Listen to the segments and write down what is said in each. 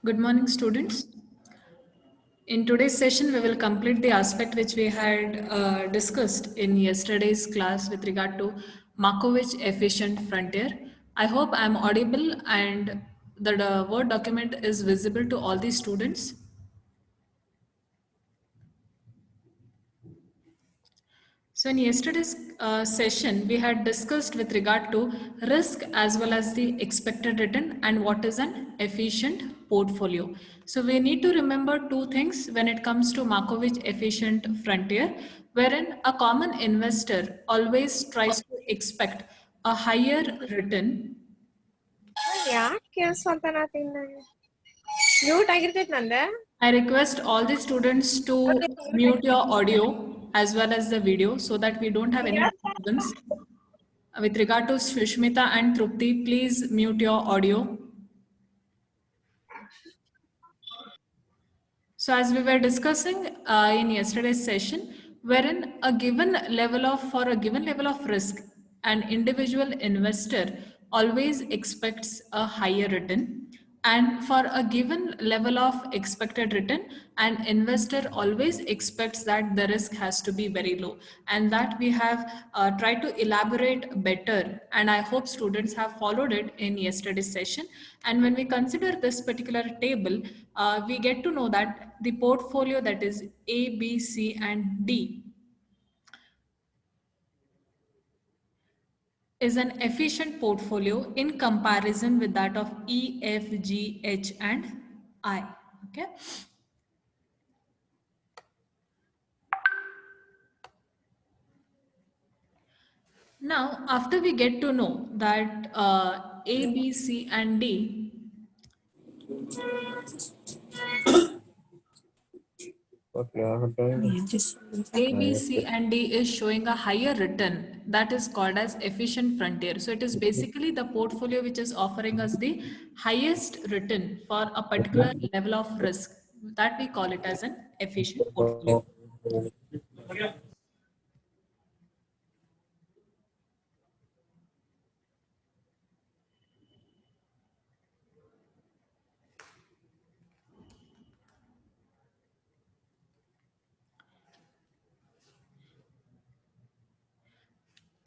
Good morning, students. In today's session, we will complete the aspect which we had discussed in yesterday's class with regard to Markovich efficient frontier. I hope I am audible and the Word document is visible to all the students. So in yesterday's session, we had discussed with regard to risk as well as the expected return and what is an efficient portfolio. So we need to remember two things when it comes to Markovich efficient frontier, wherein a common investor always tries to expect a higher return. ಯಾಕೆ ಸ್ವಲ್ಪ mute ಆಗಿರ್ತೈತಿ ನಂದೆ. I request all the students to mute your audio as well as the video so that we don't have any disturbance. With regard to Sushmita and Trupti, please mute your audio. So as we were discussing in yesterday's session, wherein for a given level of risk, an individual investor always expects a higher return. And for a given level of expected return, an investor always expects that the risk has to be very low. And that we have tried to elaborate better. And I hope students have followed it in yesterday's session. And when we consider this particular table, we get to know that the portfolio that is A, B, C, and D is an efficient portfolio in comparison with that of E, F, G, H, and I. Okay. Now, after we get to know that A, B, C, and D A, B, C, and D is showing a higher return that is called as efficient frontier. So it is basically the portfolio which is offering us the highest return for a particular level of risk, that we call it as an efficient portfolio.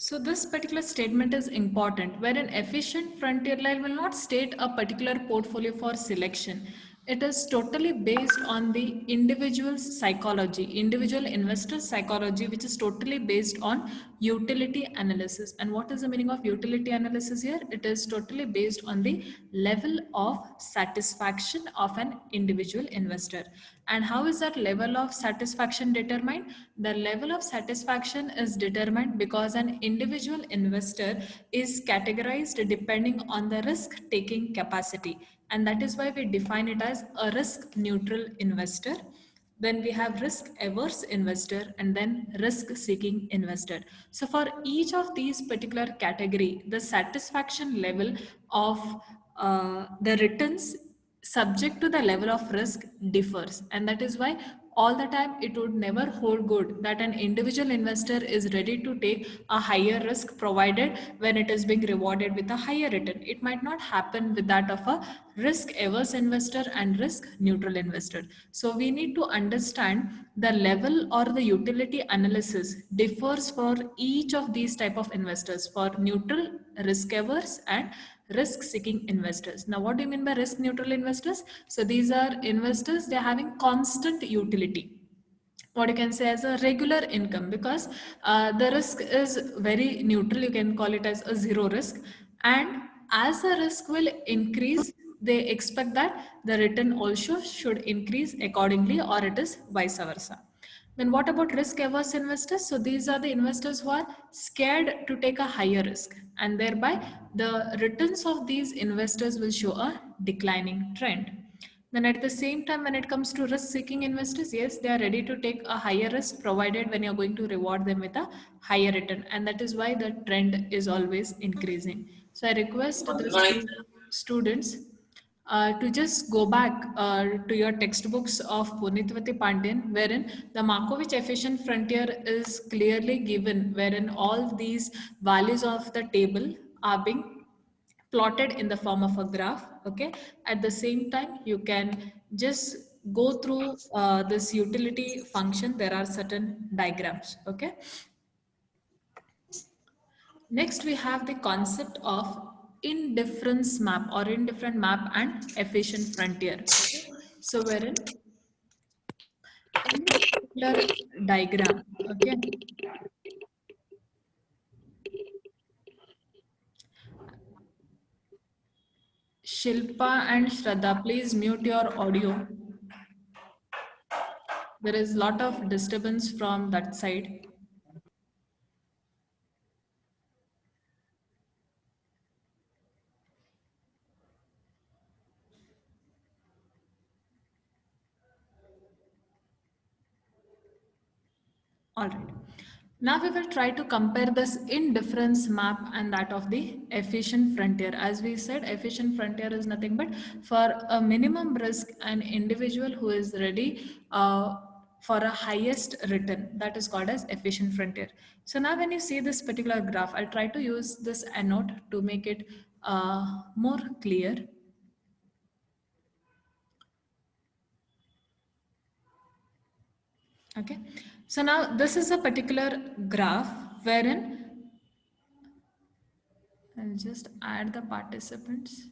So this particular statement is important, where an efficient frontier line will not state a particular portfolio for selection. It is totally based on the individual's psychology, individual investor's psychology, which is totally based on utility analysis. And what is the meaning of utility analysis here? It is totally based on the level of satisfaction of an individual investor. And how is that level of satisfaction determined? The level of satisfaction is determined because an individual investor is categorized depending on the risk taking capacity. And that is why we define it as a risk neutral investor. Then we have risk averse investor and then risk seeking investor. So for each of these particular category, the satisfaction level of the returns subject to the level of risk differs, and that is why all the time it would never hold good that an individual investor is ready to take a higher risk provided when it is being rewarded with a higher return. It might not happen with that of a risk averse investor and risk neutral investor. So we need to understand the level or the utility analysis differs for each of these type of investors, for neutral, risk averse, and risk seeking investors. Now what do you mean by risk neutral investors? So these are investors, they're having constant utility, what you can say as a regular income, because the risk is very neutral, you can call it as a zero risk. And as the risk will increase, they expect that the return also should increase accordingly, or it is vice versa. Then what about risk averse investors? So these are the investors who are scared to take a higher risk, and thereby the returns of these investors will show a declining trend. Then at the same time, when it comes to risk seeking investors, yes, they are ready to take a higher risk provided when you're going to reward them with a higher return. And that is why the trend is always increasing. So I request the students to just go back to your textbooks of Punitwati Pandian, wherein the Markovich efficient frontier is clearly given, wherein all these values of the table are being plotted in the form of a graph. Okay, at the same time you can just go through this utility function. There are certain diagrams. Okay, next we have the concept of indifference map or indifferent map and efficient frontier. Okay, so wherein in this particular diagram, okay, Shilpa and Shraddha, please mute your audio. There is a lot of disturbance from that side. All right. Now we will try to compare this indifference map and that of the efficient frontier. As we said, efficient frontier is nothing but for a minimum risk, an individual who is ready for a highest return, that is called as efficient frontier. So now when you see this particular graph, I'll try to use this annote to make it more clear. Okay, so now this is a particular graph wherein I'll just add the participants.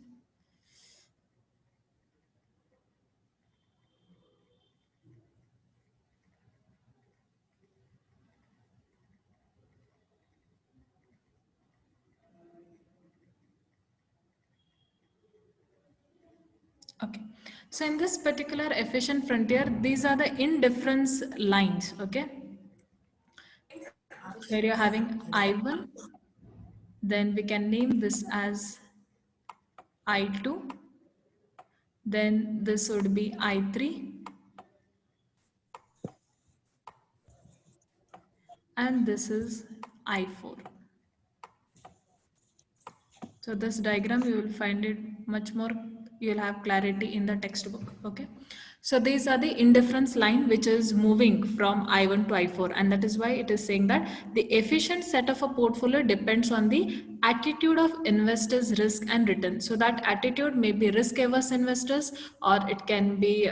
Okay, so in this particular efficient frontier, these are the indifference lines. Okay, here you're having I1, then we can name this as I2, then this would be I3, and this is I4. So this diagram, you will find it much more, you'll have clarity in the textbook. Okay, so these are the indifference line which is moving from I1 to I4, and that is why it is saying that the efficient set of a portfolio depends on the attitude of investors risk and return. So that attitude may be risk averse investors, or it can be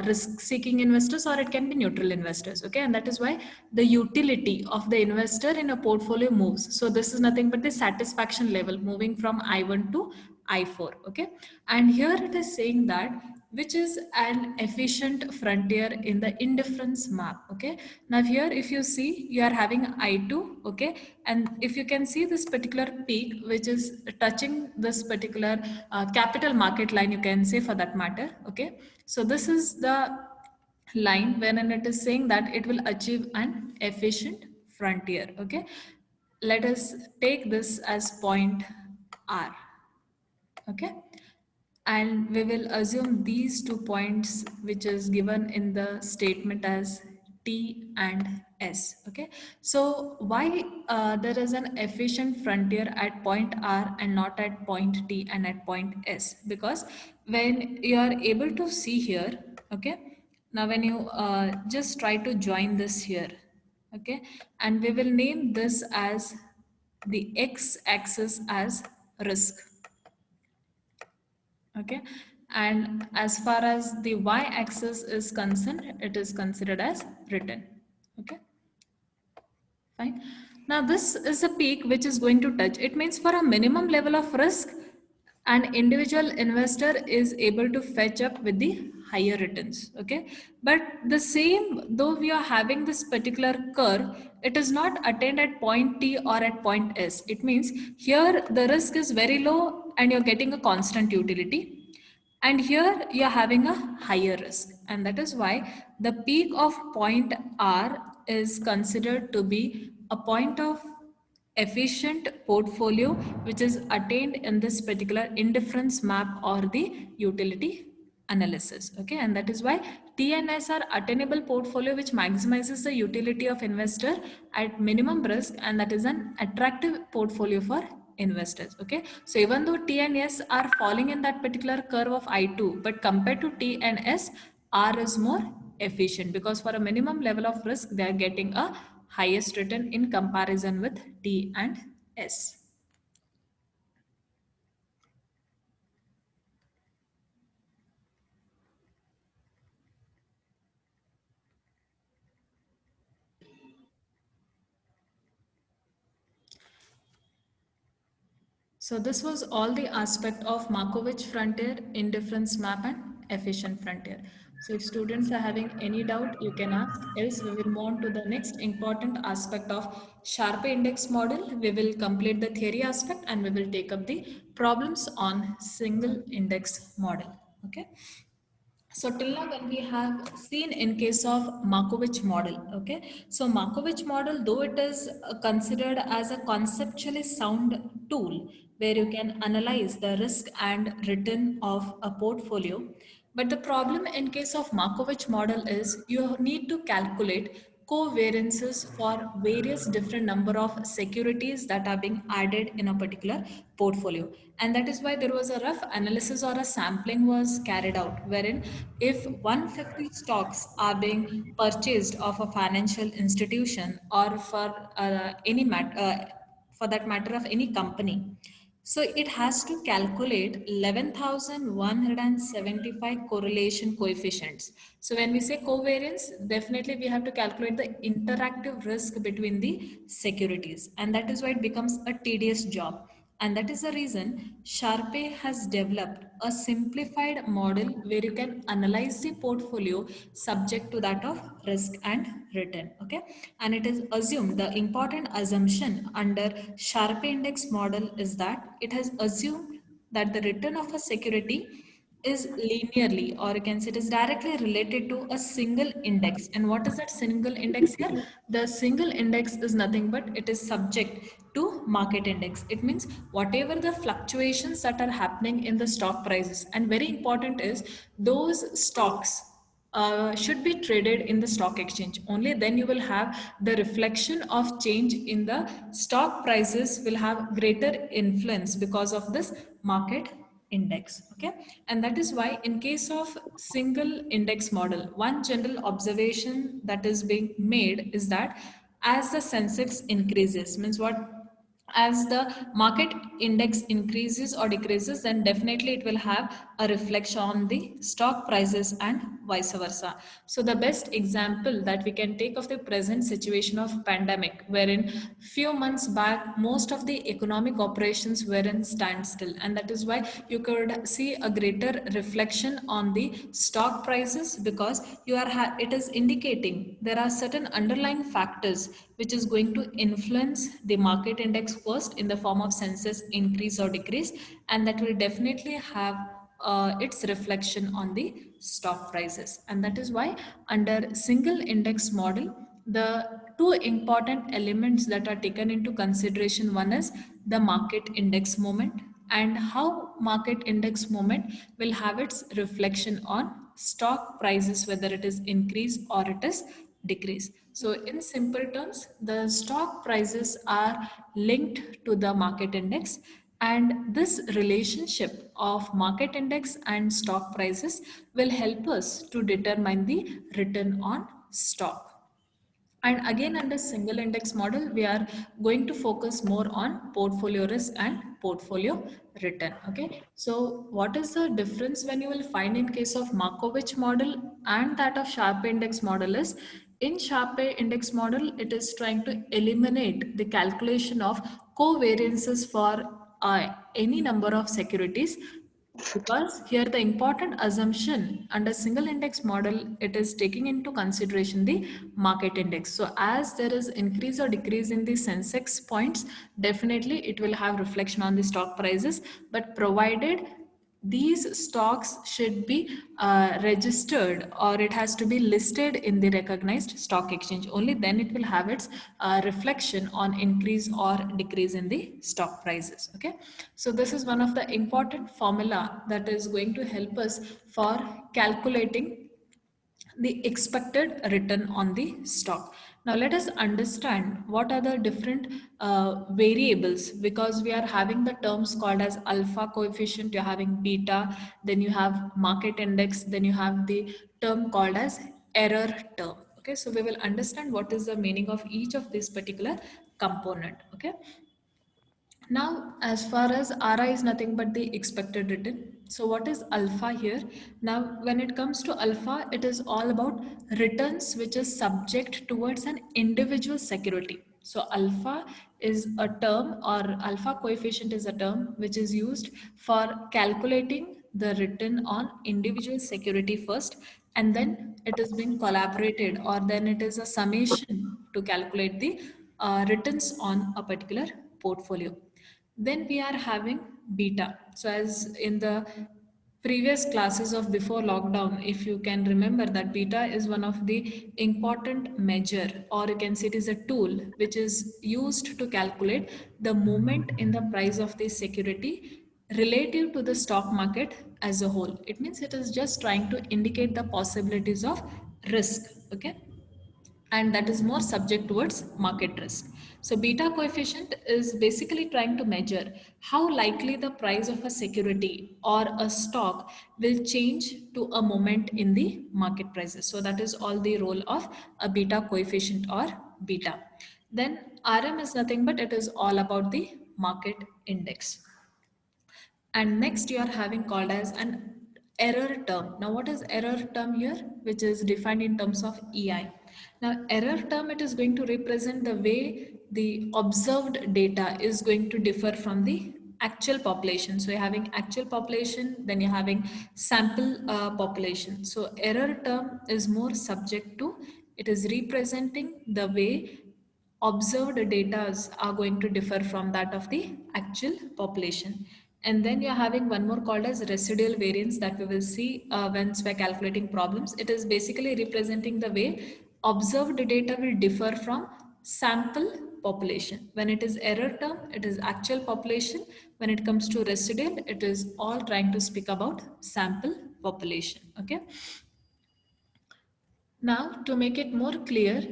risk seeking investors, or it can be neutral investors. Okay, and that is why the utility of the investor in a portfolio moves. So this is nothing but the satisfaction level moving from I1 to I4. Okay, and here it is saying that which is an efficient frontier in the indifference map. Okay, now here if you see, you are having I2. Okay, and if you can see this particular peak which is touching this particular capital market line, you can say, for that matter. Okay, so this is the line wherein it is saying that it will achieve an efficient frontier. Okay, let us take this as point R. Okay, and we will assume these 2 points which is given in the statement as T and S. Okay, so why there is an efficient frontier at point R and not at point T and at point S? Because when you are able to see here, okay, now when you just try to join this here, okay, and we will name this as the X axis as risk. Okay, and as far as the y-axis is concerned, it is considered as return. Okay, fine. Now this is a peak which is going to touch. It means for a minimum level of risk, an individual investor is able to fetch up with the higher returns. Okay, but the same, though we are having this particular curve, it is not attained at point T or at point S. It means here the risk is very low and you're getting a constant utility, and here you're having a higher risk, and that is why the peak of point R is considered to be a point of efficient portfolio which is attained in this particular indifference map or the utility analysis. Okay, and that is why TNS are attainable portfolio which maximizes the utility of investor at minimum risk, and that is an attractive portfolio for investors. Okay, so even though T and S are falling in that particular curve of I2, but compared to T and S, R is more efficient because for a minimum level of risk they are getting a highest return in comparison with T and S. So this was all the aspect of Markovich frontier, indifference map and efficient frontier. So if students are having any doubt, you can ask. Else we will move on to the next important aspect of Sharpe index model. We will complete the theory aspect and we will take up the problems on single index model. Okay. So till now when we have seen in case of Markovich model, okay. So Markovich model, though it is considered as a conceptually sound tool where you can analyze the risk and return of a portfolio, but the problem in case of Markovich model is you need to calculate covariances for various different number of securities that are being added in a particular portfolio, and that is why there was a rough analysis or a sampling was carried out wherein if 150 stocks are being purchased of a financial institution or for for that matter of any company, so it has to calculate 11,175 correlation coefficients. So when we say covariance, definitely we have to calculate the interactive risk between the securities. And that is why it becomes a tedious job. And that is the reason Sharpe has developed a simplified model where you can analyze the portfolio subject to that of risk and return. Okay. And it is assumed, the important assumption under Sharpe index model is that it has assumed that the return of a security is linearly, or you can say it is directly related to a single index. And what is that single index here? The single index is nothing but it is subject to market index. It means whatever the fluctuations that are happening in the stock prices, and very important is those stocks should be traded in the stock exchange. Only then you will have the reflection of change in the stock prices will have greater influence because of this market index. Okay. And that is why in case of single index model, one general observation that is being made is that as the Sensex increases, means what, as the market index increases or decreases, then definitely it will have a reflection on the stock prices and vice versa. So the best example that we can take of the present situation of pandemic, wherein few months back most of the economic operations were in standstill, and that is why you could see a greater reflection on the stock prices, because it is indicating there are certain underlying factors which is going to influence the market index first in the form of Sensex increase or decrease, and that will definitely have its reflection on the stock prices. And that is why under single index model, the two important elements that are taken into consideration, one is the market index movement and how market index movement will have its reflection on stock prices, whether it is increase or it is decrease. So in simple terms, the stock prices are linked to the market index, and this relationship of market index and stock prices will help us to determine the return on stock. And again, under single index model, we are going to focus more on portfolio risk and portfolio return. Okay. So what is the difference when you will find in case of Markovich model and that of Sharpe index model is, in Sharpe index model, it is trying to eliminate the calculation of covariances for any number of securities, because here the important assumption under single index model, it is taking into consideration the market index. So as there is increase or decrease in the Sensex points, definitely it will have reflection on the stock prices, but provided these stocks should be registered or it has to be listed in the recognized stock exchange, only then it will have its reflection on increase or decrease in the stock prices. Okay. So this is one of the important formula that is going to help us for calculating the expected return on the stock. Now let us understand what are the different variables, because we are having the terms called as alpha coefficient, you're having beta, then you have market index, then you have the term called as error term. Okay, so we will understand what is the meaning of each of this particular component. Okay. Now, as far as RI is nothing but the expected return. So what is alpha here? Now, when it comes to alpha, it is all about returns which is subject towards an individual security. So alpha is a term, or alpha coefficient is a term which is used for calculating the return on individual security first, and then it is being collaborated, or then it is a summation to calculate the returns on a particular portfolio. Then we are having beta. So as in the previous classes of before lockdown, if you can remember, that beta is one of the important measure, or you can say it is a tool which is used to calculate the movement in the price of the security relative to the stock market as a whole. It means it is just trying to indicate the possibilities of risk. Okay, and that is more subject towards market risk. So beta coefficient is basically trying to measure how likely the price of a security or a stock will change to a moment in the market prices. So that is all the role of a beta coefficient or beta. Then RM is nothing but it is all about the market index. And next you are having called as an error term. Now what is error term here, which is defined in terms of EI? Now error term, it is going to represent the way the observed data is going to differ from the actual population. So you're having actual population, then you're having sample population. So error term is more subject to, it is representing the way observed data are going to differ from that of the actual population. And then you're having one more called as residual variance that we will see once we're calculating problems. It is basically representing the way observed data will differ from sample population. When it is error term, it is actual population. When it comes to residual, it is all trying to speak about sample population. Okay. Now, to make it more clear,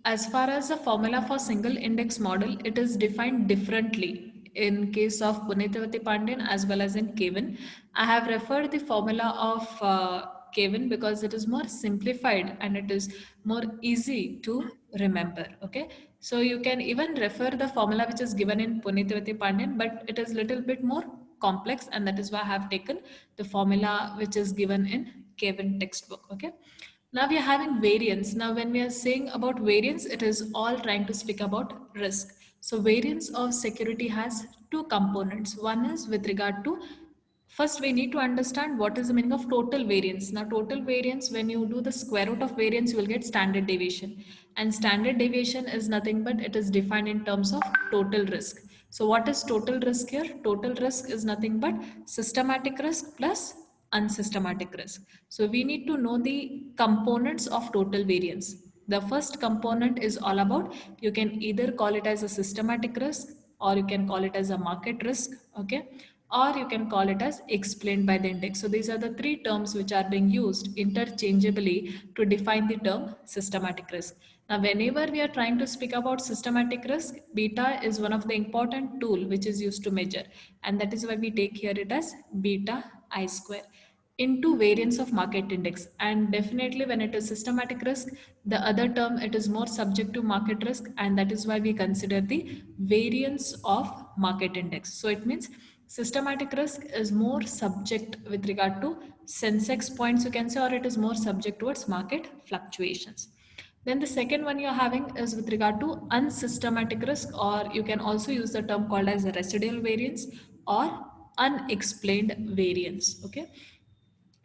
as far as the formula for single index model, it is defined differently in case of Punitavati Pandian as well as in Kevin. I have referred the formula of Kevin because it is more simplified and it is more easy to remember. Okay, so you can even refer the formula which is given in Punitavati Pandian, but it is little bit more complex, and that is why I have taken the formula which is given in Kevin textbook. Okay. Now we are having variance. Now when we are saying about variance, it is all trying to speak about risk. So variance of security has two components. One is with regard to, first we need to understand what is the meaning of total variance. Now total variance, when you do the square root of variance, you will get standard deviation. And standard deviation is nothing but it is defined in terms of total risk. So what is total risk here? Total risk is nothing but systematic risk plus unsystematic risk. So we need to know the components of total variance. The first component is all about, you can either call it as a systematic risk, or you can call it as a market risk, okay, or you can call it as explained by the index. So these are the three terms which are being used interchangeably to define the term systematic risk. Now, whenever we are trying to speak about systematic risk, beta is one of the important tool which is used to measure, and that is why we take here it as beta I square into variance of market index. And definitely when it is systematic risk, the other term, it is more subject to market risk, and that is why we consider the variance of market index. So it means systematic risk is more subject with regard to Sensex points, you can say, or it is more subject towards market fluctuations. Then the second one you're having is with regard to unsystematic risk, or you can also use the term called as residual variance or unexplained variance. Okay.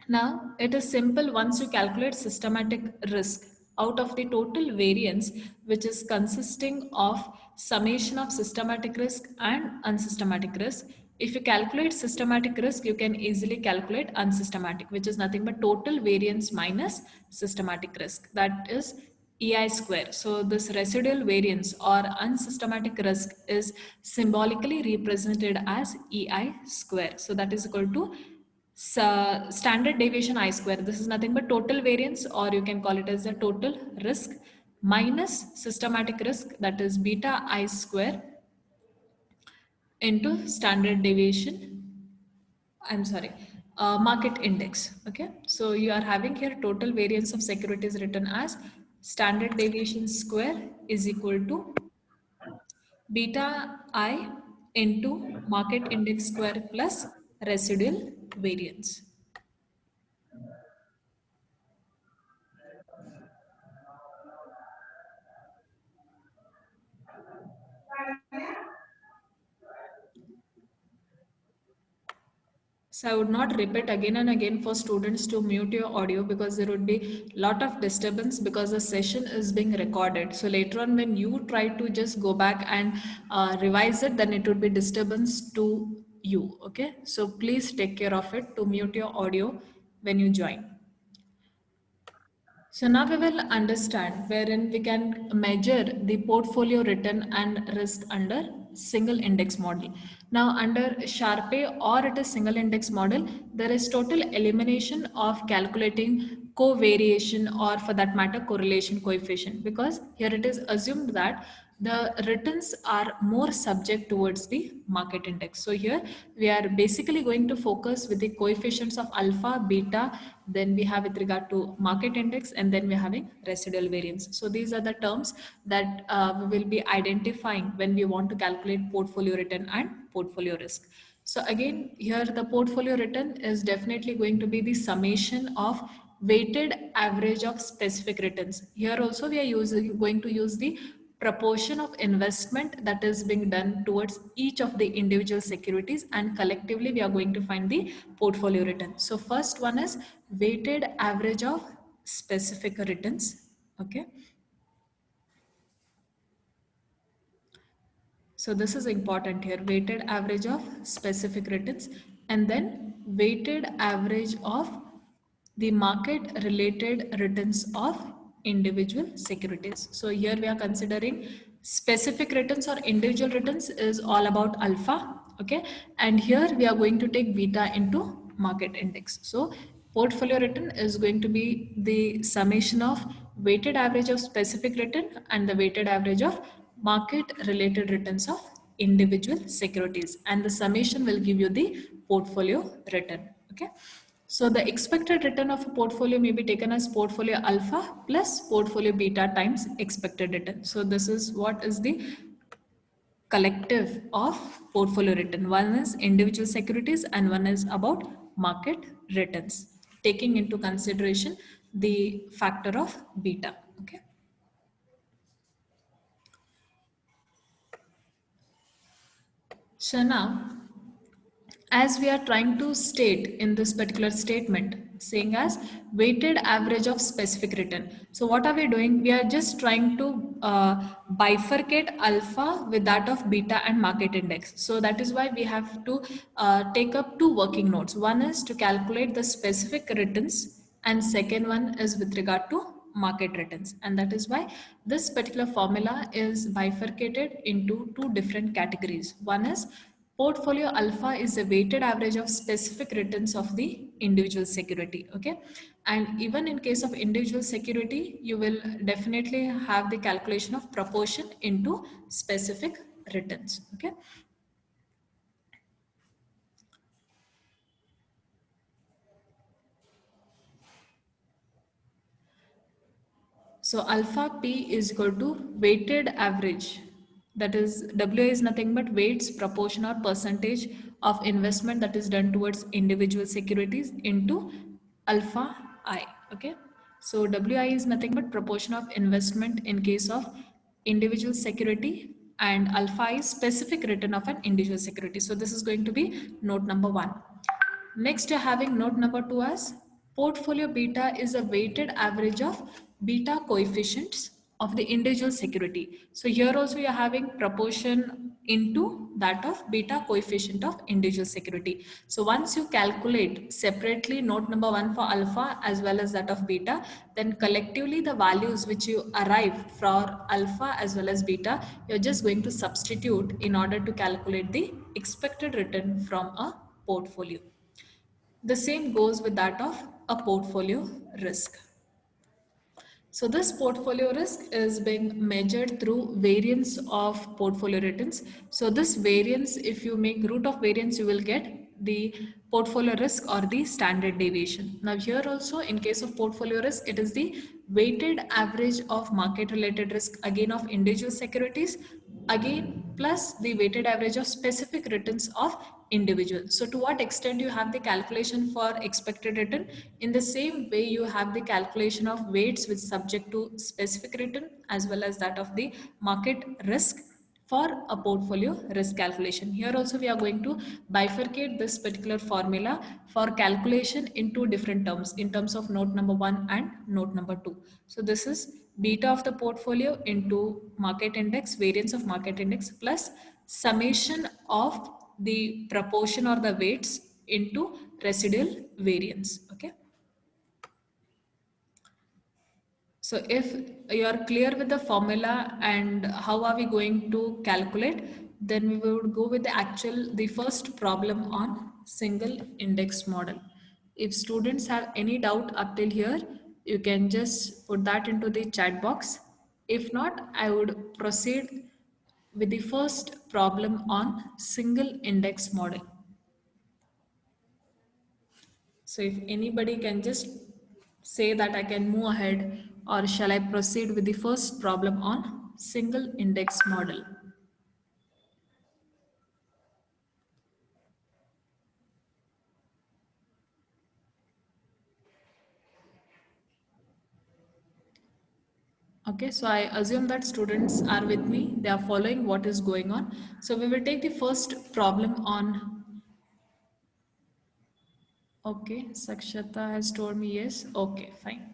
Now, it is simple once you calculate systematic risk out of the total variance, which is consisting of summation of systematic risk and unsystematic risk. If you calculate systematic risk, you can easily calculate unsystematic, which is nothing but total variance minus systematic risk. That is EI square. So this residual variance or unsystematic risk is symbolically represented as EI square. So that is equal to standard deviation I square. This is nothing but total variance, or you can call it as the total risk minus systematic risk, that is beta I square into standard deviation. I'm sorry, market index. Okay, so you are having here total variance of securities written as standard deviation square is equal to beta I into market index square plus residual variance. So I would not repeat again and again for students to mute your audio because there would be lot of disturbance because the session is being recorded. So later on when you try to just go back and revise it, then it would be disturbance to you. Okay. So please take care of it to mute your audio when you join. So now we will understand wherein we can measure the portfolio return and risk under single index model. Now under Sharpe or it is single index model, there is total elimination of calculating covariation or for that matter correlation coefficient because here it is assumed that the returns are more subject towards the market index. So here we are basically going to focus with the coefficients of alpha, beta, then we have with regard to market index, and then we're having residual variance. So these are the terms that we will be identifying when we want to calculate portfolio return and portfolio risk. So again, here the portfolio return is definitely going to be the summation of weighted average of specific returns. Here also we are going to use the proportion of investment that is being done towards each of the individual securities, and collectively we are going to find the portfolio return. So first one is weighted average of specific returns. Okay. So this is important here, weighted average of specific returns, and then weighted average of the market related returns of individual securities. So here we are considering specific returns or individual returns is all about alpha. Okay. And here we are going to take beta into market index. So portfolio return is going to be the summation of weighted average of specific return and the weighted average of market related returns of individual securities, and the summation will give you the portfolio return. Okay. So the expected return of a portfolio may be taken as portfolio alpha plus portfolio beta times expected return. So this is what is the collective of portfolio return. One is individual securities and one is about market returns, taking into consideration the factor of beta. Okay. So now, as we are trying to state in this particular statement, saying as weighted average of specific return. So what are we doing? We are just trying to bifurcate alpha with that of beta and market index. So that is why we have to take up two working notes. One is to calculate the specific returns, and second one is with regard to market returns, and that is why this particular formula is bifurcated into two different categories. One is portfolio alpha is the weighted average of specific returns of the individual security. Okay. And even in case of individual security, you will definitely have the calculation of proportion into specific returns. Okay. So alpha P is equal to weighted average. That is, WA is nothing but weights, proportion or percentage of investment that is done towards individual securities into alpha I. Okay. So WI is nothing but proportion of investment in case of individual security, and alpha is specific return of an individual security. So this is going to be note number one. Next, you're having note number two as portfolio beta is a weighted average of beta coefficients of the individual security. So here also you're having proportion into that of beta coefficient of individual security. So once you calculate separately note number one for alpha as well as that of beta, then collectively the values which you arrive for alpha as well as beta, you're just going to substitute in order to calculate the expected return from a portfolio. The same goes with that of a portfolio risk. So this portfolio risk is being measured through variance of portfolio returns. So this variance, if you make root of variance, you will get the portfolio risk or the standard deviation. Now here also in case of portfolio risk, it is the weighted average of market related risk again of individual securities again plus the weighted average of specific returns of individual. So to what extent you have the calculation for expected return, in the same way you have the calculation of weights which subject to specific return as well as that of the market risk for a portfolio risk calculation. Here also we are going to bifurcate this particular formula for calculation into different terms, in terms of note number 1 and note number 2. So this is beta of the portfolio into market index, variance of market index, plus summation of the proportion or the weights into residual variance. Okay. So if you are clear with the formula and how are we going to calculate, then we would go with the first problem on single index model. If students have any doubt up till here, you can just put that into the chat box. If not, I would proceed with the first problem on single index model. So if anybody can just say that I can move ahead, or shall I proceed with the first problem on single index model? Okay, so I assume that students are with me. They are following what is going on. So we will take the first problem on. Okay, Sakshata has told me yes. Okay, fine.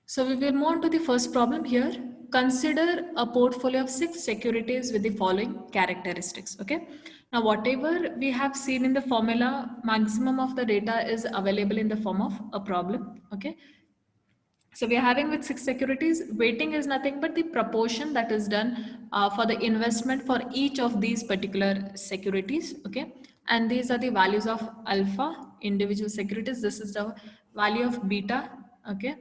So we will move on to the first problem here. Consider a portfolio of 6 securities with the following characteristics. Okay. Now, whatever we have seen in the formula, maximum of the data is available in the form of a problem. Okay. So we are having with 6 securities, weighting is nothing but the proportion that is done for the investment for each of these particular securities. Okay. And these are the values of alpha, individual securities. This is the value of beta. Okay.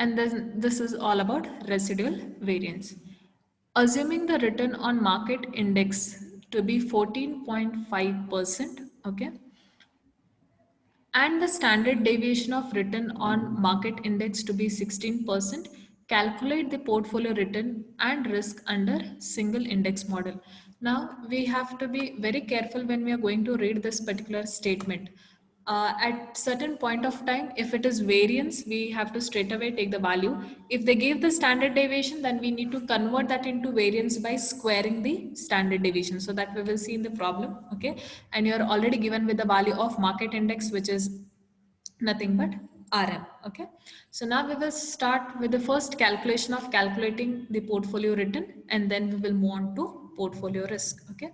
And then this is all about residual variance. Assuming the return on market index to be 14.5%, okay, and the standard deviation of return on market index to be 16%, calculate the portfolio return and risk under single index model. Now we have to be very careful when we are going to read this particular statement. At certain point of time, if it is variance, we have to straight away take the value. If they give the standard deviation, then we need to convert that into variance by squaring the standard deviation. So that we will see in the problem. Okay. And you are already given with the value of market index, which is nothing but RM. Okay. So now we will start with the first calculation of calculating the portfolio return, and then we will move on to portfolio risk. Okay.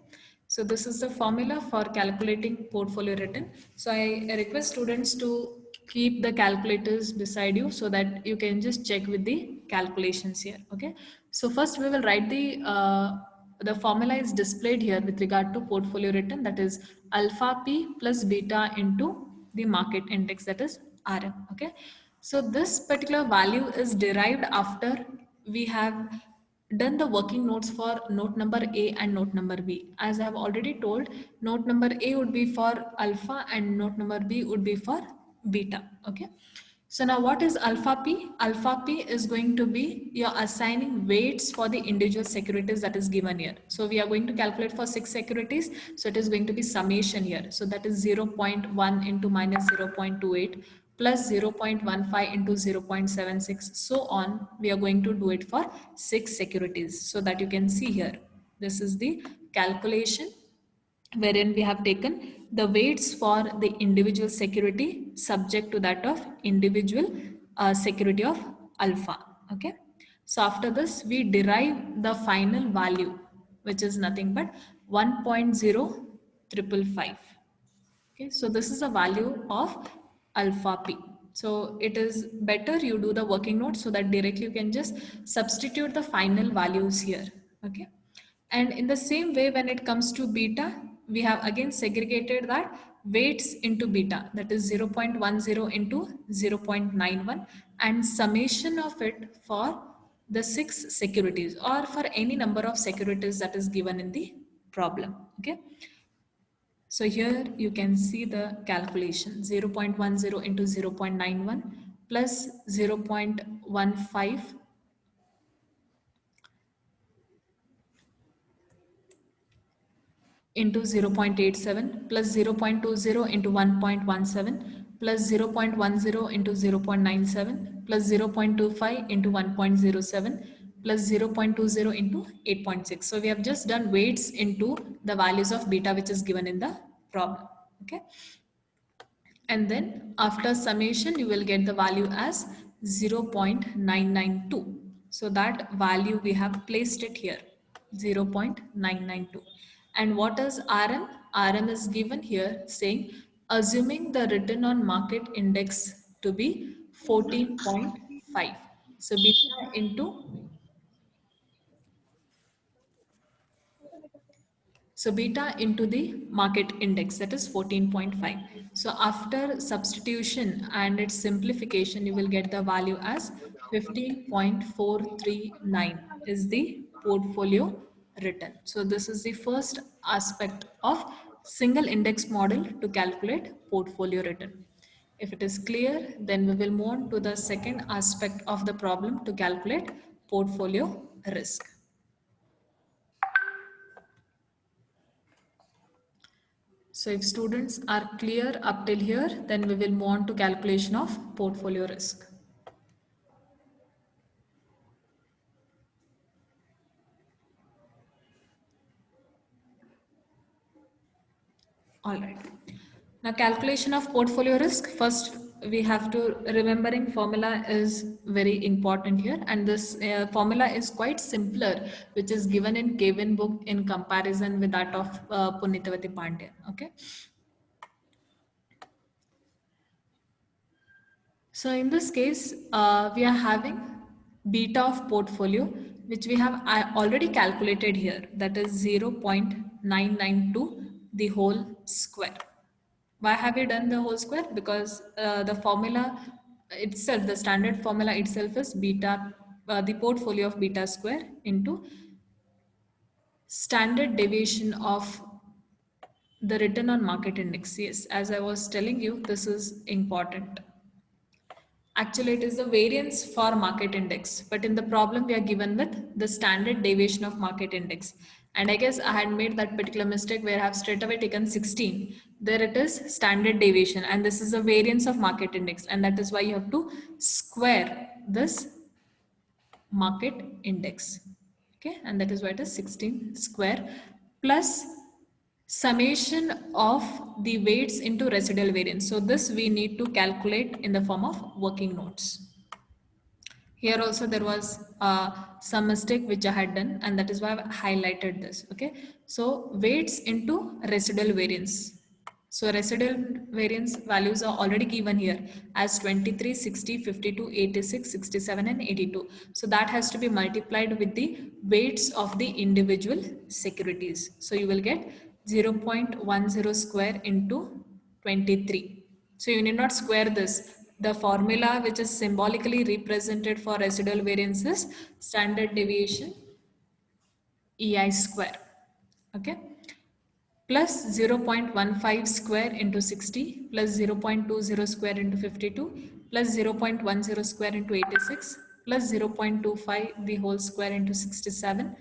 So this is the formula for calculating portfolio return. So I request students to keep the calculators beside you so that you can just check with the calculations here. Okay. So first we will write the formula is displayed here with regard to portfolio return, that is alpha p plus beta into the market index, that is RM. Okay. So this particular value is derived after we have done the working notes for note number A and note number B. As I have already told, note number A would be for alpha and note number B would be for beta. Okay. So now what is alpha P? Alpha P is going to be you're assigning weights for the individual securities that is given here. So we are going to calculate for 6 securities. So it is going to be summation here. So that is 0.1 into minus 0.28 plus 0.15 into 0.76. So on, we are going to do it for 6 securities. So that you can see here. This is the calculation wherein we have taken the weights for the individual security subject to that of individual security of alpha. Okay. So after this, we derive the final value, which is nothing but 1.0555. Okay. So this is the value of alpha p. So it is better you do the working note so that directly you can just substitute the final values here. Okay. And in the same way, when it comes to beta, we have again segregated that weights into beta, that is 0.10 into 0.91, and summation of it for the 6 securities or for any number of securities that is given in the problem. Okay. So here you can see the calculation 0.10 into 0.91 plus 0.15 into 0.87 plus 0.20 into 1.17 plus 0.10 into 0.97 plus 0.25 into 1.07 plus 0.20 into 8.6. So we have just done weights into the values of beta which is given in the problem. Okay. And then after summation, you will get the value as 0.992. So that value we have placed it here, 0.992. And what is RM? RM is given here saying, assuming the return on market index to be 14.5. So beta into, so beta into the market index, that is 14.5. So after substitution and its simplification, you will get the value as 15.439 is the portfolio return. So this is the first aspect of single index model to calculate portfolio return. If it is clear, then we will move on to the second aspect of the problem to calculate portfolio risk. So if students are clear up till here, then we will move on to calculation of portfolio risk. All right. Now calculation of portfolio risk. First, we have to remembering formula is very important here, and this formula is quite simpler, which is given in Kevin book in comparison with that of Punitavati Pandya. Okay. So in this case, we are having beta of portfolio, which we have already calculated here, that is 0.992 the whole square. Why have we done the whole square? Because the formula itself, the standard formula itself is beta, the portfolio of beta square into standard deviation of the return on market index. Yes, as I was telling you, this is important. Actually, it is the variance for market index, but in the problem we are given with the standard deviation of market index. And I guess I had made that particular mistake where I have straight away taken 16. There it is standard deviation, and this is the variance of market index, and that is why you have to square this market index. Okay, and that is why it is 16 square plus summation of the weights into residual variance. So this we need to calculate in the form of working notes. Here also there was some mistake which I had done, and that is why I've highlighted this. Okay, so weights into residual variance. So residual variance values are already given here as 23, 60, 52, 86, 67 and 82. So that has to be multiplied with the weights of the individual securities. So you will get 0.10 square into 23. So you need not square this. The formula which is symbolically represented for residual variance is standard deviation EI square. Okay, plus 0.15 square into 60 plus 0.20 square into 52 plus 0.10 square into 86 plus 0.25 the whole square into 67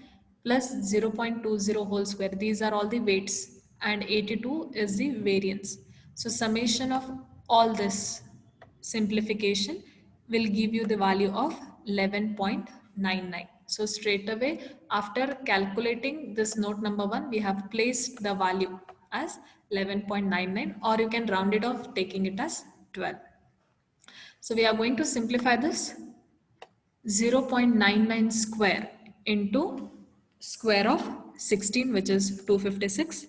plus 0.20 whole square. These are all the weights, and 82 is the variance. So summation of all this simplification will give you the value of 11.99. So straight away after calculating this note number 1, we have placed the value as 11.99, or you can round it off taking it as 12. So we are going to simplify this. 0.99 square into square of 16, which is 256,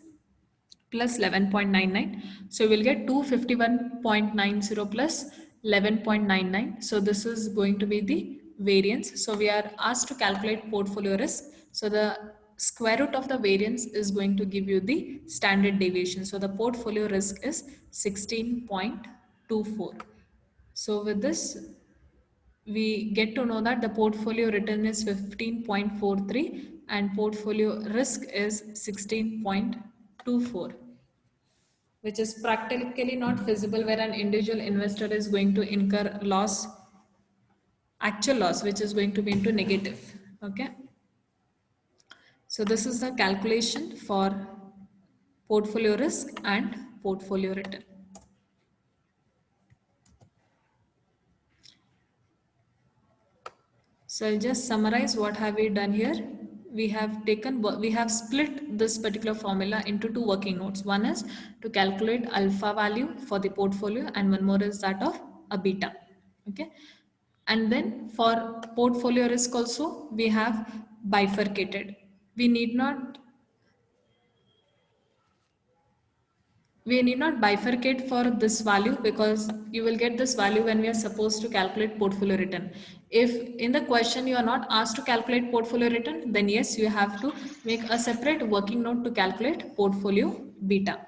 plus 11.99. So we'll get 251.90 plus 11.99. So this is going to be the variance. So we are asked to calculate portfolio risk. So the square root of the variance is going to give you the standard deviation. So the portfolio risk is 16.24. So with this, we get to know that the portfolio return is 15.43 and portfolio risk is 16.24, which is practically not feasible where an individual investor is going to incur loss, actual loss, which is going to be into negative. Okay. So this is the calculation for portfolio risk and portfolio return. So I'll just summarize what have we done here. We have split this particular formula into two working notes. One is to calculate alpha value for the portfolio and one more is that of a beta. Okay. And then for portfolio risk also we have bifurcated. We need not we need not bifurcate for this value because you will get this value when we are supposed to calculate portfolio return. If in the question you are not asked to calculate portfolio return, then yes, you have to make a separate working note to calculate portfolio beta.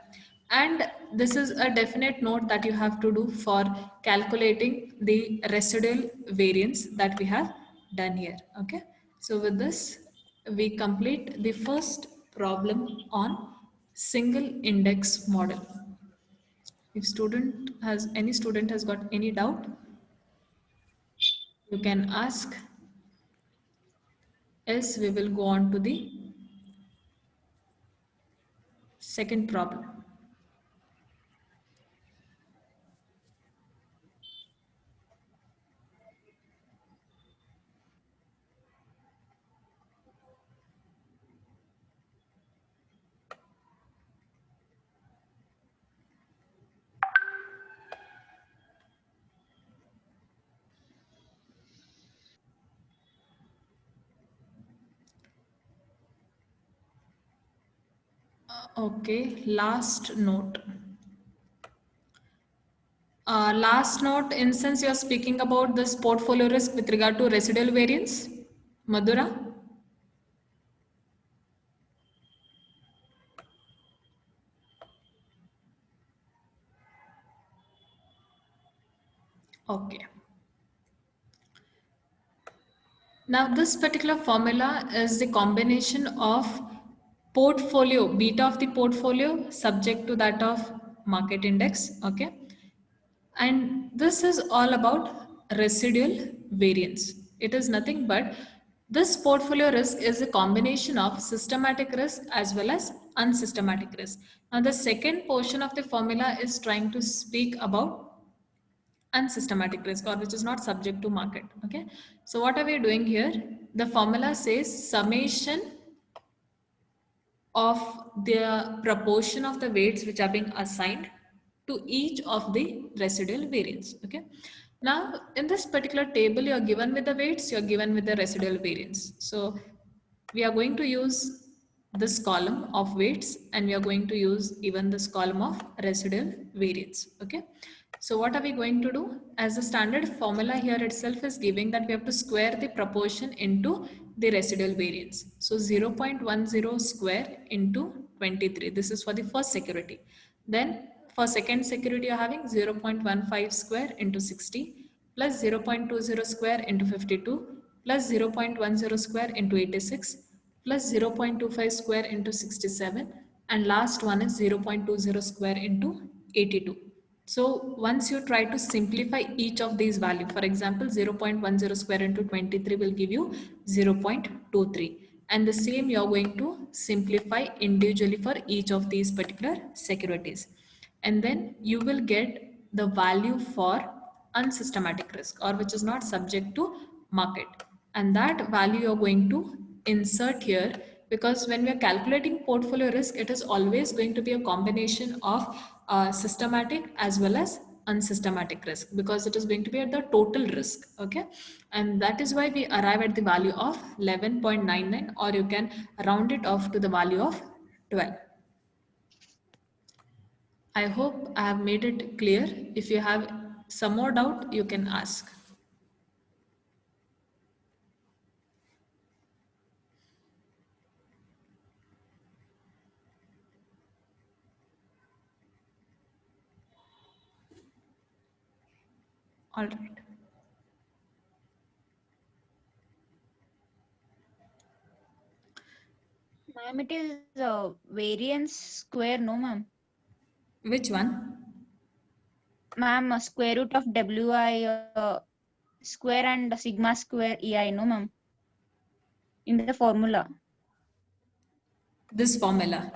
And this is a definite note that you have to do for calculating the residual variance that we have done here. Okay. So with this, we complete the first problem on single index model. If any student has got any doubt, you can ask, else we will go on to the second problem. Okay, last note. Last note, in sense you are speaking about this portfolio risk with regard to residual variance, Madhura? Okay. Now this particular formula is the combination of portfolio, beta of the portfolio subject to that of market index, okay? And this is all about residual variance. It is nothing but this portfolio risk is a combination of systematic risk as well as unsystematic risk. Now the second portion of the formula is trying to speak about unsystematic risk or which is not subject to market. Okay. So what are we doing here? The formula says summation of the proportion of the weights which are being assigned to each of the residual variance. Okay. Now in this particular table you are given with the weights, you are given with the residual variance. So we are going to use this column of weights and we are going to use even this column of residual variance. Okay. So what are we going to do? As the standard formula here itself is giving that we have to square the proportion into the residual variance. So 0.10 square into 23. This is for the first security. Then for second security, you're having 0.15 square into 60 plus 0.20 square into 52 plus 0.10 square into 86 plus 0.25 square into 67 and last one is 0.20 square into 82. So once you try to simplify each of these values, for example, 0.10 square into 23 will give you 0.23. And the same you are going to simplify individually for each of these particular securities. And then you will get the value for unsystematic risk or which is not subject to market. And that value you're going to insert here because when we are calculating portfolio risk, it is always going to be a combination of systematic as well as unsystematic risk because it is going to be at the total risk. Okay. And that is why we arrive at the value of 11.99 or you can round it off to the value of 12. I hope I have made it clear. If you have some more doubt, you can ask. All right. Ma'am, it is variance square, no, ma'am. Which one? Ma'am, square root of wi square and sigma square ei, no, ma'am. In the formula. This formula.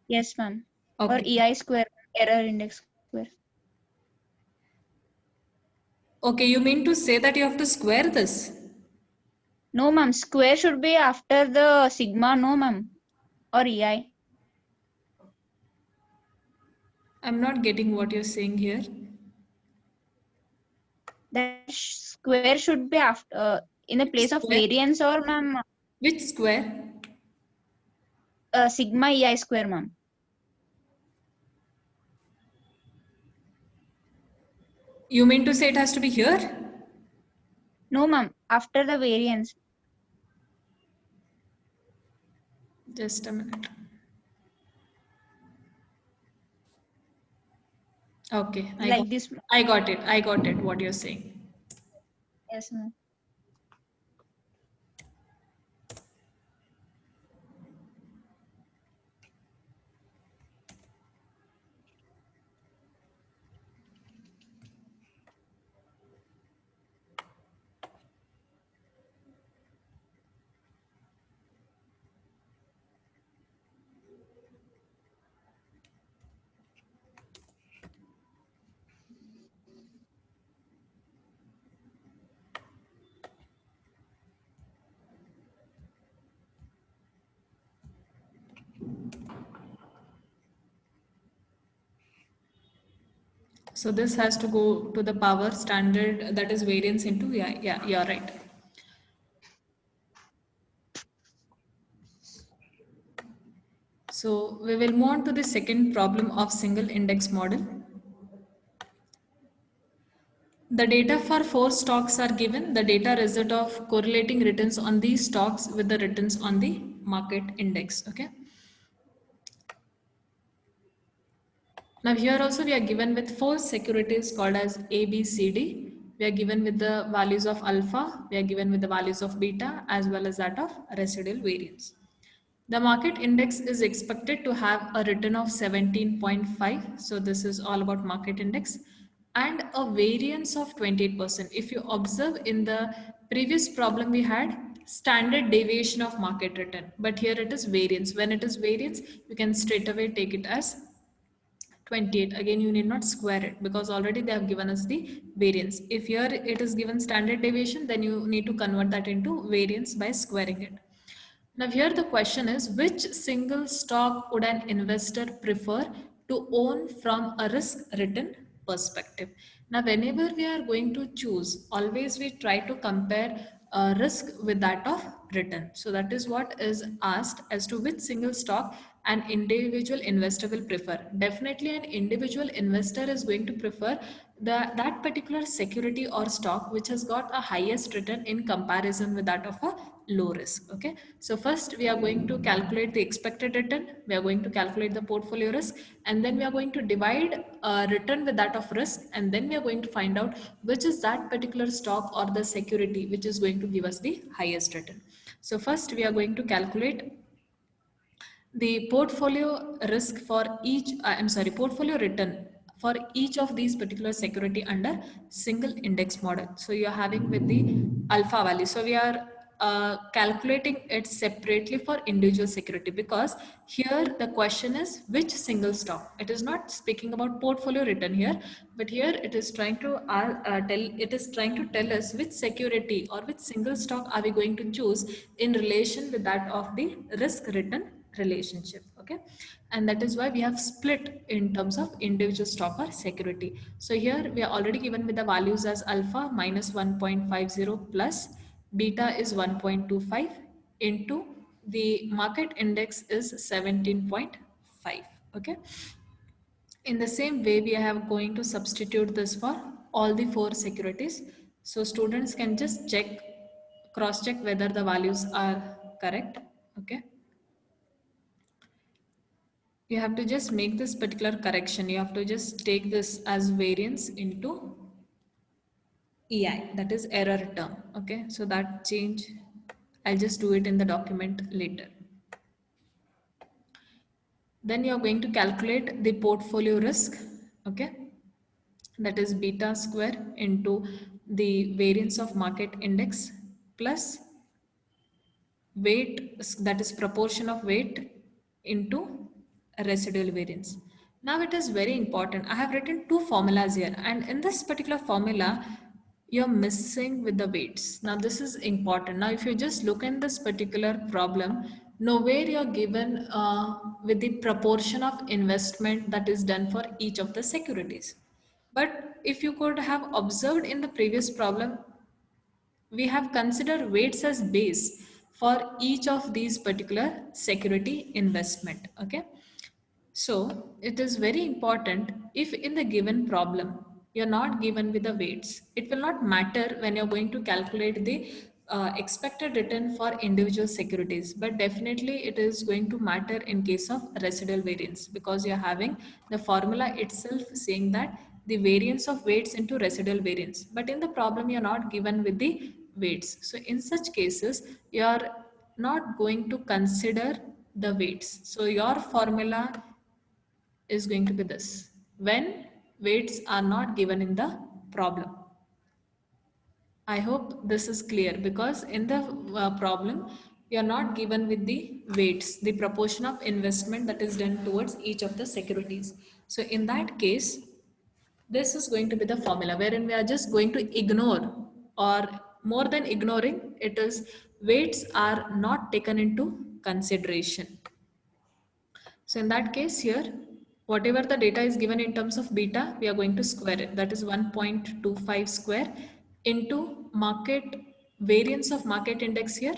Yes, ma'am. Or Okay. ei square, error index square. Okay, you mean to say that you have to square this? No, ma'am. Square should be after the sigma, no, ma'am. Or EI. I'm not getting what you're saying here. That square should be after in the place of Square? variance or ma'am Which square? sigma EI square, ma'am. You mean to say it has to be here? No, ma'am. After the variance. Just a minute. Okay, Like this. I got it. I got it. What you're saying. Yes, ma'am. So this has to go to the power standard, that is variance into, yeah, you're right. So we will move on to the second problem of single index model. The data for 4 stocks are given. The data result of correlating returns on these stocks with the returns on the market index. Okay. Now here also we are given with 4 securities called as A, B, C, D. We are given with the values of alpha. We are given with the values of beta as well as that of residual variance. The market index is expected to have a return of 17.5. So this is all about market index and a variance of 28%. If you observe in the previous problem we had standard deviation of market return, but here it is variance. When it is variance, you can straight away take it as 28. Again, you need not square it because already they have given us the variance. If here it is given standard deviation, then you need to convert that into variance by squaring it. Now here the question is, which single stock would an investor prefer to own from a risk return perspective? Now whenever we are going to choose, always we try to compare risk with that of return. So that is what is asked as to which single stock an individual investor will prefer. Definitely an individual investor is going to prefer that particular security or stock which has got a highest return in comparison with that of a low risk. Okay, so first we are going to calculate the expected return, we are going to calculate the portfolio risk, and then we are going to divide return with that of risk, and then we are going to find out which is that particular stock or the security which is going to give us the highest return. So first we are going to calculate the portfolio risk for each, portfolio return for each of these particular security under single index model. So you're having with the alpha value. So we are calculating it separately for individual security because here the question is which single stock. It is not speaking about portfolio return here, but here it is trying to tell us which security or which single stock are we going to choose in relation with that of the risk return relationship. Okay, and that is why we have split in terms of individual stock or security. So here we are already given with the values as alpha minus 1.50 plus beta is 1.25 into the market index is 17.5. Okay, in the same way we have going to substitute this for all the 4 securities. So students can just cross check whether the values are correct. Okay, you have to just make this particular correction. You have to just take this as variance into EI, that is error term. Okay, so that change, I'll just do it in the document later. Then you're going to calculate the portfolio risk. Okay, that is beta square into the variance of market index plus weight, that is proportion of weight into residual variance. Now it is very important. I have written 2 formulas here, and in this particular formula you're missing with the weights. Now this is important. Now if you just look in this particular problem, nowhere you're given with the proportion of investment that is done for each of the securities. But if you could have observed in the previous problem, we have considered weights as base for each of these particular security investment. Okay. So it is very important if in the given problem you're not given with the weights, it will not matter when you're going to calculate the expected return for individual securities, but definitely it is going to matter in case of residual variance because you're having the formula itself saying that the variance of weights into residual variance. But in the problem you're not given with the weights. So in such cases, you're not going to consider the weights. So your formula is going to be this when weights are not given in the problem. I hope this is clear because in the problem you are not given with the weights, the proportion of investment that is done towards each of the securities. So in that case, this is going to be the formula wherein we are just going to ignore, or more than ignoring, it is weights are not taken into consideration. So in that case here, whatever the data is given in terms of beta, we are going to square it. That is 1.25 square into market variance of market index here,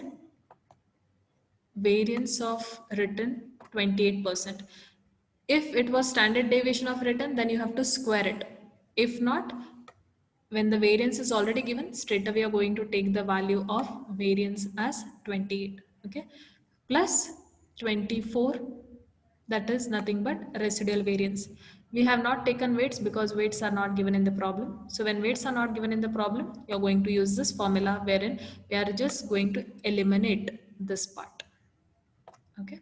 variance of return 28%. If it was standard deviation of return, then you have to square it. If not, when the variance is already given, straight away you're going to take the value of variance as 28, okay, plus 24, that is nothing but residual variance. We have not taken weights because weights are not given in the problem. So when weights are not given in the problem, you're going to use this formula wherein we are just going to eliminate this part, okay.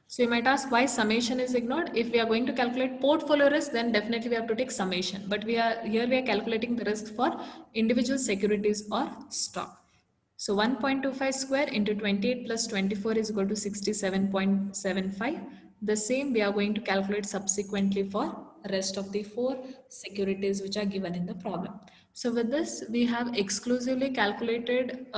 So you might ask why summation is ignored. If we are going to calculate portfolio risk, then definitely we have to take summation. But we are calculating the risk for individual securities or stock. So 1.25 square into 28 plus 24 is equal to 67.75. The same we are going to calculate subsequently for rest of the four securities which are given in the problem. So with this, we have exclusively calculated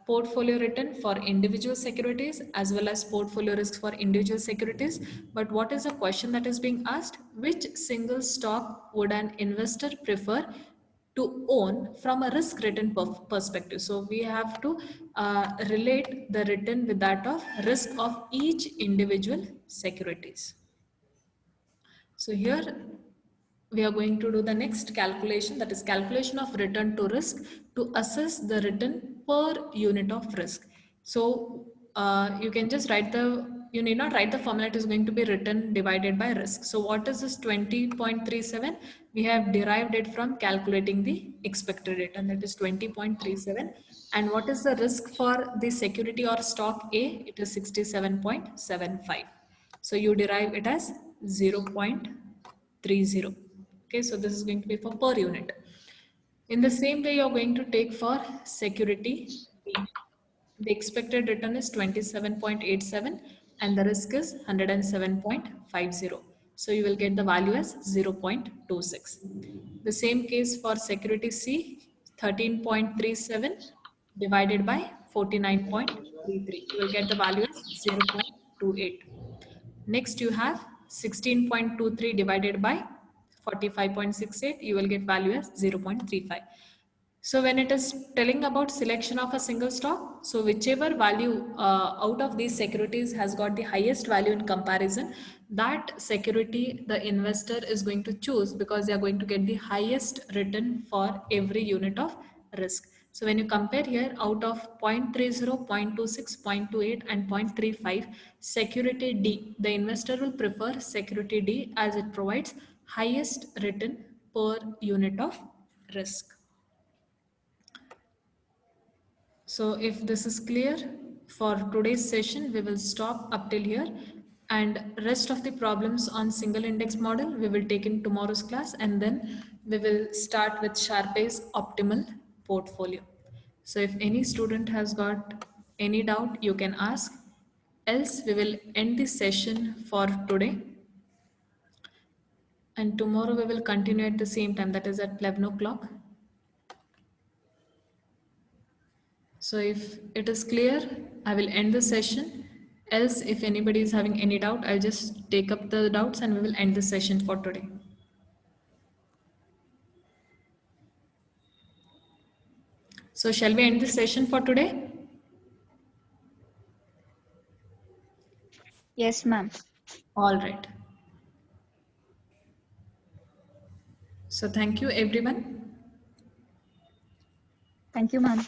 portfolio return for individual securities as well as portfolio risk for individual securities. But what is the question that is being asked? Which single stock would an investor prefer to own from a risk return perspective? So we have to relate the return with that of risk of each individual securities. So here we are going to do the next calculation, that is calculation of return to risk to assess the return per unit of risk. So you can just write you need not write the formula, it is going to be return divided by risk. So what is this 20.37? We have derived it from calculating the expected return, that is 20.37. And what is the risk for the security or stock A? It is 67.75. So you derive it as 0.30. Okay, so this is going to be for per unit. In the same way, you're going to take for security B. The expected return is 27.87 and the risk is 107.50. So you will get the value as 0.26. The same case for security C, 13.37 divided by 49.33. You will get the value as 0.28. Next, you have 16.23 divided by 45.68. You will get value as 0.35. So when it is telling about selection of a single stock, so whichever value out of these securities has got the highest value in comparison, that security the investor is going to choose because they are going to get the highest return for every unit of risk. So when you compare here, out of 0.30, 0.26, 0.28 and 0.35, security D, the investor will prefer security D as it provides highest return per unit of risk. So if this is clear, for today's session, we will stop up till here, and rest of the problems on single index model we will take in tomorrow's class, and then we will start with Sharpe's optimal portfolio. So if any student has got any doubt, you can ask. Else we will end this session for today. And tomorrow we will continue at the same time, that is at 11 o'clock. So if it is clear, I will end the session. Else, if anybody is having any doubt, I'll just take up the doubts and we will end the session for today. So shall we end the session for today? Yes, ma'am. All right. So thank you everyone. Thank you, ma'am.